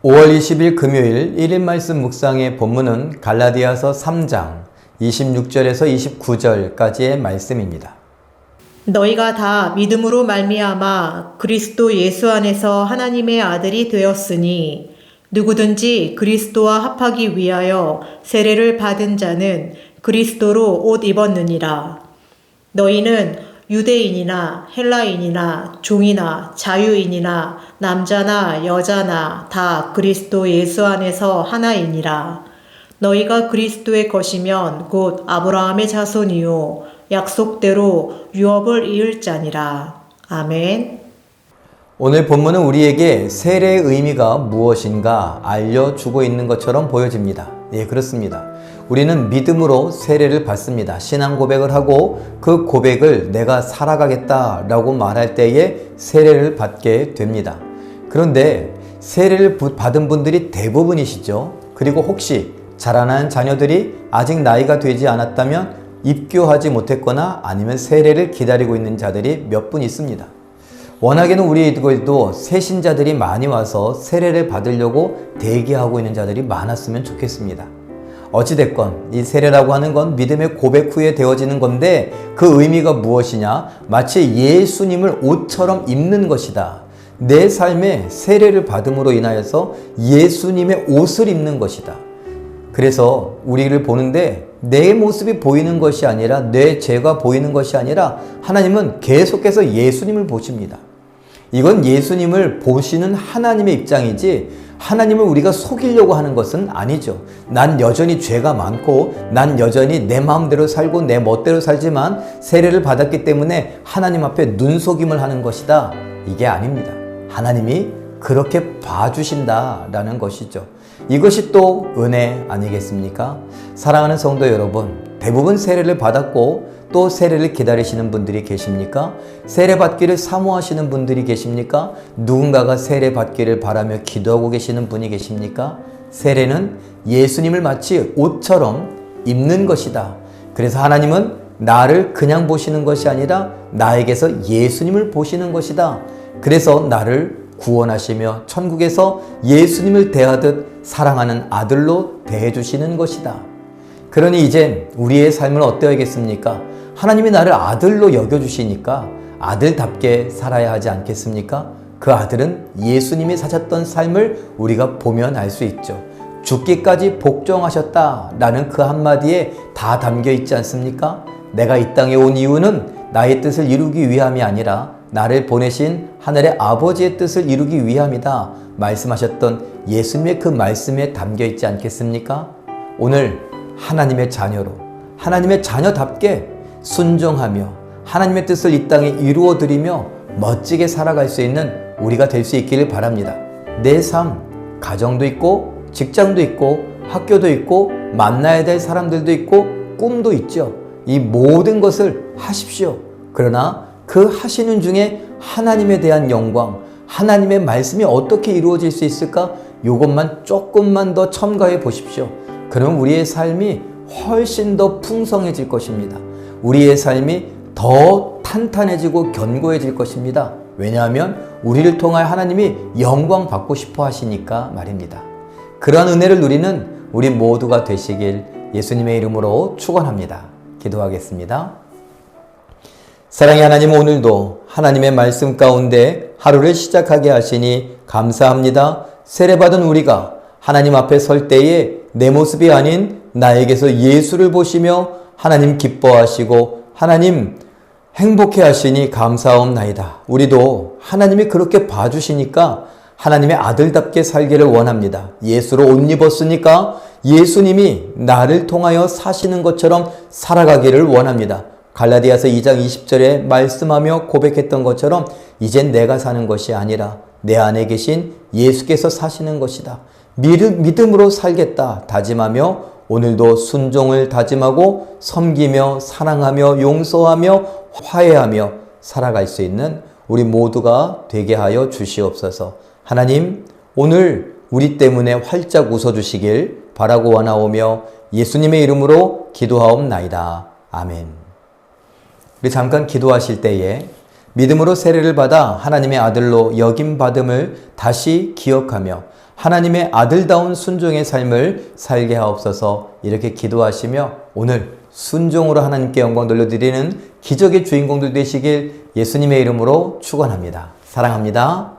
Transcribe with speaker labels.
Speaker 1: 5월 20일 금요일 1인 말씀 묵상의 본문은 갈라디아서 3장 26절에서 29절까지의 말씀입니다.
Speaker 2: 너희가 다 믿음으로 말미암아 그리스도 예수 안에서 하나님의 아들이 되었으니 누구든지 그리스도와 합하기 위하여 세례를 받은 자는 그리스도로 옷 입었느니라. 너희는 유대인이나 헬라인이나 종이나 자유인이나 남자나 여자나 다 그리스도 예수 안에서 하나이니라. 너희가 그리스도의 것이면 곧 아브라함의 자손이요 약속대로 유업을 이을 자니라. 아멘.
Speaker 1: 오늘 본문은 우리에게 세례의 의미가 무엇인가 알려주고 있는 것처럼 보여집니다. 예, 그렇습니다. 우리는 믿음으로 세례를 받습니다. 신앙 고백을 하고 그 고백을 내가 살아가겠다라고 말할 때에 세례를 받게 됩니다. 그런데 세례를 받은 분들이 대부분이시죠. 그리고 혹시 자라난 자녀들이 아직 나이가 되지 않았다면 입교하지 못했거나 아니면 세례를 기다리고 있는 자들이 몇 분 있습니다. 워낙에는 우리에게도 새신자들이 많이 와서 세례를 받으려고 대기하고 있는 자들이 많았으면 좋겠습니다. 어찌됐건 이 세례라고 하는 건 믿음의 고백 후에 되어지는 건데 그 의미가 무엇이냐? 마치 예수님을 옷처럼 입는 것이다. 내 삶에 세례를 받음으로 인하여서 예수님의 옷을 입는 것이다. 그래서 우리를 보는데 내 모습이 보이는 것이 아니라 내 죄가 보이는 것이 아니라 하나님은 계속해서 예수님을 보십니다. 이건 예수님을 보시는 하나님의 입장이지 하나님을 우리가 속이려고 하는 것은 아니죠. 난 여전히 죄가 많고 난 여전히 내 마음대로 살고 내 멋대로 살지만 세례를 받았기 때문에 하나님 앞에 눈속임을 하는 것이다. 이게 아닙니다. 하나님이 그렇게 봐주신다라는 것이죠. 이것이 또 은혜 아니겠습니까? 사랑하는 성도 여러분, 대부분 세례를 받았고 또 세례를 기다리시는 분들이 계십니까? 세례 받기를 사모하시는 분들이 계십니까? 누군가가 세례 받기를 바라며 기도하고 계시는 분이 계십니까? 세례는 예수님을 마치 옷처럼 입는 것이다. 그래서 하나님은 나를 그냥 보시는 것이 아니라 나에게서 예수님을 보시는 것이다. 그래서 나를 구원하시며 천국에서 예수님을 대하듯 사랑하는 아들로 대해주시는 것이다. 그러니 이제 우리의 삶은 어떠하겠습니까? 하나님이 나를 아들로 여겨주시니까 아들답게 살아야 하지 않겠습니까? 그 아들은 예수님이 사셨던 삶을 우리가 보면 알 수 있죠. 죽기까지 복종하셨다라는 그 한마디에 다 담겨 있지 않습니까? 내가 이 땅에 온 이유는 나의 뜻을 이루기 위함이 아니라 나를 보내신 하늘의 아버지의 뜻을 이루기 위함이다 말씀하셨던 예수님의 그 말씀에 담겨 있지 않겠습니까? 오늘 하나님의 자녀로 하나님의 자녀답게 순종하며 하나님의 뜻을 이 땅에 이루어드리며 멋지게 살아갈 수 있는 우리가 될 수 있기를 바랍니다. 내 삶, 가정도 있고 직장도 있고 학교도 있고 만나야 될 사람들도 있고 꿈도 있죠. 이 모든 것을 하십시오. 그러나 그 하시는 중에 하나님에 대한 영광, 하나님의 말씀이 어떻게 이루어질 수 있을까? 이것만 조금만 더 첨가해 보십시오. 그럼 우리의 삶이 훨씬 더 풍성해질 것입니다. 우리의 삶이 더 탄탄해지고 견고해질 것입니다. 왜냐하면 우리를 통하여 하나님이 영광 받고 싶어 하시니까 말입니다. 그러한 은혜를 누리는 우리 모두가 되시길 예수님의 이름으로 축원합니다. 기도하겠습니다. 사랑의 하나님, 오늘도 하나님의 말씀 가운데 하루를 시작하게 하시니 감사합니다. 세례받은 우리가 하나님 앞에 설 때에 내 모습이 아닌 나에게서 예수를 보시며 하나님 기뻐하시고 하나님 행복해 하시니 감사옵나이다. 우리도 하나님이 그렇게 봐주시니까 하나님의 아들답게 살기를 원합니다. 예수로 옷 입었으니까 예수님이 나를 통하여 사시는 것처럼 살아가기를 원합니다. 갈라디아서 2장 20절에 말씀하며 고백했던 것처럼 이젠 내가 사는 것이 아니라 내 안에 계신 예수께서 사시는 것이다. 믿음으로 살겠다 다짐하며 오늘도 순종을 다짐하고 섬기며 사랑하며 용서하며 화해하며 살아갈 수 있는 우리 모두가 되게 하여 주시옵소서. 하나님, 오늘 우리 때문에 활짝 웃어주시길 바라고 원하오며 예수님의 이름으로 기도하옵나이다. 아멘. 우리 잠깐 기도하실 때에 믿음으로 세례를 받아 하나님의 아들로 여김받음을 다시 기억하며 하나님의 아들다운 순종의 삶을 살게 하옵소서 이렇게 기도하시며 오늘 순종으로 하나님께 영광 돌려드리는 기적의 주인공들 되시길 예수님의 이름으로 축원합니다. 사랑합니다.